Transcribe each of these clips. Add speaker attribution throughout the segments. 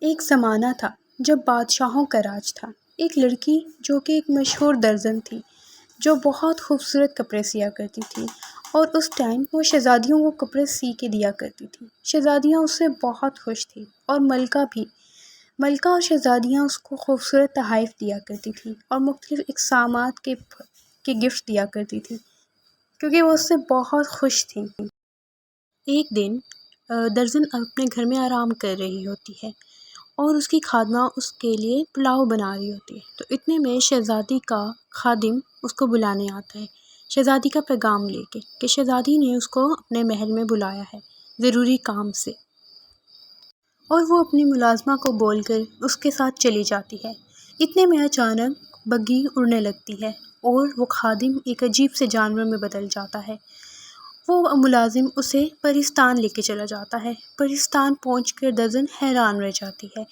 Speaker 1: ایک زمانہ تھا جب بادشاہوں کا راج تھا۔ ایک لڑکی جو کہ ایک مشہور درزن تھی، جو بہت خوبصورت کپڑے سیا کرتی تھی، اور اس ٹائم وہ شہزادیوں کو کپڑے سی کے دیا کرتی تھی۔ شہزادیاں اس سے بہت خوش تھیں، اور ملکہ بھی۔ ملکہ اور شہزادیاں اس کو خوبصورت تحائف دیا کرتی تھیں اور مختلف اقسامات کے گفٹ دیا کرتی تھیں، کیونکہ وہ اس سے بہت خوش تھیں۔ ایک دن درزن اپنے گھر میں آرام کر رہی ہوتی ہے، اور اس کی خادمہ اس کے لیے پلاؤ بنا رہی ہوتی ہے۔ تو اتنے میں شہزادی کا خادم اس کو بلانے آتا ہے، شہزادی کا پیغام لے کے کہ شہزادی نے اس کو اپنے محل میں بلایا ہے ضروری کام سے، اور وہ اپنی ملازمہ کو بول کر اس کے ساتھ چلی جاتی ہے۔ اتنے میں اچانک بگھی اڑنے لگتی ہے، اور وہ خادم ایک عجیب سے جانور میں بدل جاتا ہے۔ وہ ملازم اسے پرستان لے کے چلا جاتا ہے۔ پرستان پہنچ کر درزن حیران رہ جاتی ہے۔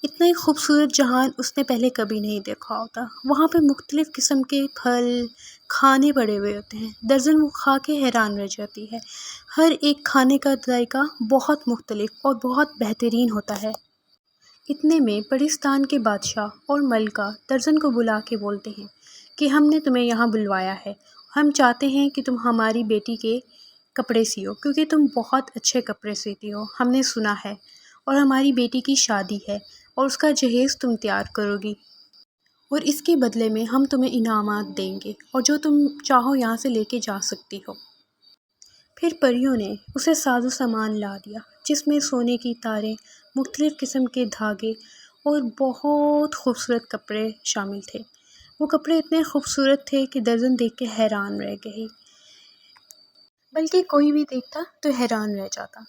Speaker 1: اتنا ہی خوبصورت جہان اس نے پہلے کبھی نہیں دیکھا ہوتا۔ وہاں پہ مختلف قسم کے پھل، کھانے پڑے ہوئے ہوتے ہیں۔ درزن وہ کھا کے حیران رہ جاتی ہے۔ ہر ایک کھانے کا ذائقہ بہت مختلف اور بہت بہترین ہوتا ہے۔ اتنے میں پرستان کے بادشاہ اور ملکہ درزن کو بلا کے بولتے ہیں کہ ہم نے تمہیں یہاں بلوایا ہے، ہم چاہتے ہیں کہ تم ہماری بیٹی کے کپڑے سیو، کیونکہ تم بہت اچھے کپڑے سیتی ہو، ہم نے سنا ہے، اور ہماری بیٹی کی شادی ہے اور اس کا جہیز تم تیار کرو گی، اور اس کے بدلے میں ہم تمہیں انعامات دیں گے، اور جو تم چاہو یہاں سے لے کے جا سکتی ہو۔ پھر پریوں نے اسے ساز و سامان لا دیا، جس میں سونے کی تاریں، مختلف قسم کے دھاگے اور بہت خوبصورت کپڑے شامل تھے۔ وہ کپڑے اتنے خوبصورت تھے کہ درزن دیکھ کے حیران رہ گئی، بلکہ کوئی بھی دیکھتا تو حیران رہ جاتا۔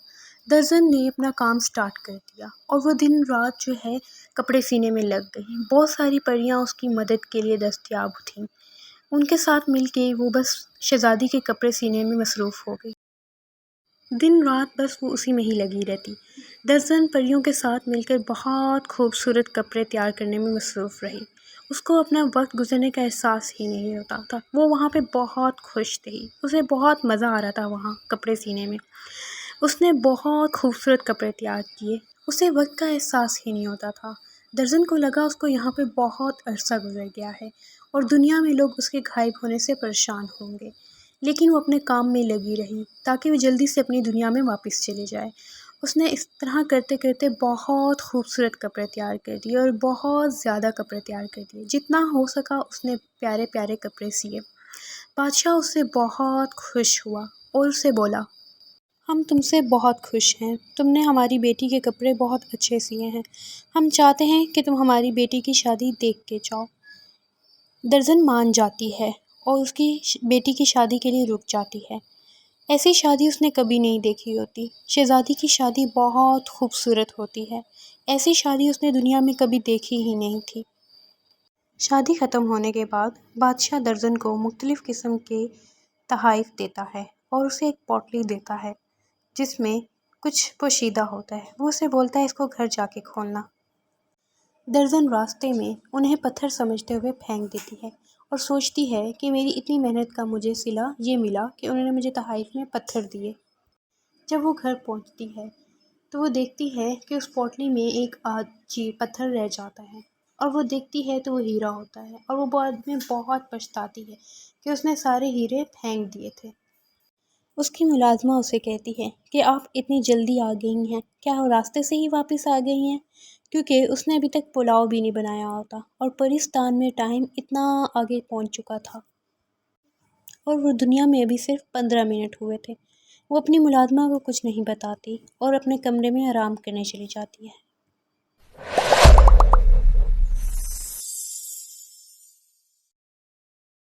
Speaker 1: درزن نے اپنا کام سٹارٹ کر دیا، اور وہ دن رات جو ہے کپڑے سینے میں لگ گئی۔ بہت ساری پریاں اس کی مدد کے لیے دستیاب تھیں، ان کے ساتھ مل کے وہ بس شہزادی کے کپڑے سینے میں مصروف ہو گئی۔ دن رات بس وہ اسی میں ہی لگی رہتی۔ درزن پریوں کے ساتھ مل کر بہت خوبصورت کپڑے تیار کرنے میں مصروف رہی۔ اس کو اپنا وقت گزرنے کا احساس ہی نہیں ہوتا تھا۔ وہ وہاں پہ بہت خوش تھی، اسے بہت مزہ آ رہا تھا وہاں کپڑے سینے میں۔ اس نے بہت خوبصورت کپڑے تیار کیے، اسے وقت کا احساس ہی نہیں ہوتا تھا۔ درزن کو لگا اس کو یہاں پہ بہت عرصہ گزر گیا ہے، اور دنیا میں لوگ اس کے غائب ہونے سے پریشان ہوں گے، لیکن وہ اپنے کام میں لگی رہی تاکہ وہ جلدی سے اپنی دنیا میں واپس چلی جائے۔ اس نے اس طرح کرتے کرتے بہت خوبصورت کپڑے تیار کر دیے، اور بہت زیادہ کپڑے تیار کر دیے، جتنا ہو سکا اس نے پیارے پیارے کپڑے سیے۔ بادشاہ اس سے بہت خوش ہوا اور اسے بولا، ہم تم سے بہت خوش ہیں، تم نے ہماری بیٹی کے کپڑے بہت اچھے سیے ہیں، ہم چاہتے ہیں کہ تم ہماری بیٹی کی شادی دیکھ کے جاؤ۔ درزن مان جاتی ہے اور اس کی بیٹی کی شادی کے لیے رک جاتی ہے۔ ایسی شادی اس نے کبھی نہیں دیکھی ہوتی۔ شہزادی کی شادی بہت خوبصورت ہوتی ہے، ایسی شادی اس نے دنیا میں کبھی دیکھی ہی نہیں تھی۔ شادی ختم ہونے کے بعد بادشاہ درزن کو مختلف قسم کے تحائف دیتا ہے، اور اسے ایک پوٹلی دیتا ہے جس میں کچھ پوشیدہ ہوتا ہے۔ وہ اسے بولتا ہے اس کو گھر جا کے کھولنا۔ درزن راستے میں انہیں پتھر سمجھتے ہوئے پھینک دیتی ہے، اور سوچتی ہے کہ میری اتنی محنت کا مجھے صلہ یہ ملا کہ انہوں نے مجھے تحائف میں پتھر دیے۔ جب وہ گھر پہنچتی ہے تو وہ دیکھتی ہے کہ اس پوٹلی میں ایک پتھر رہ جاتا ہے، اور وہ دیکھتی ہے تو وہ ہیرا ہوتا ہے، اور وہ بعد میں بہت پچھتاتی ہے کہ اس نے سارے ہیرے پھینک دیے تھے۔ اس کی ملازمہ اسے کہتی ہے کہ آپ اتنی جلدی آ گئی ہیں، کیا وہ راستے سے ہی واپس آ گئی ہیں؟ کیونکہ اس نے ابھی تک پلاؤ بھی نہیں بنایا ہوتا، اور پرستان میں ٹائم اتنا آگے پہنچ چکا تھا، اور وہ دنیا میں ابھی صرف 15 منٹ ہوئے تھے۔ وہ اپنی ملازمہ کو کچھ نہیں بتاتی اور اپنے کمرے میں آرام کرنے چلی جاتی ہے۔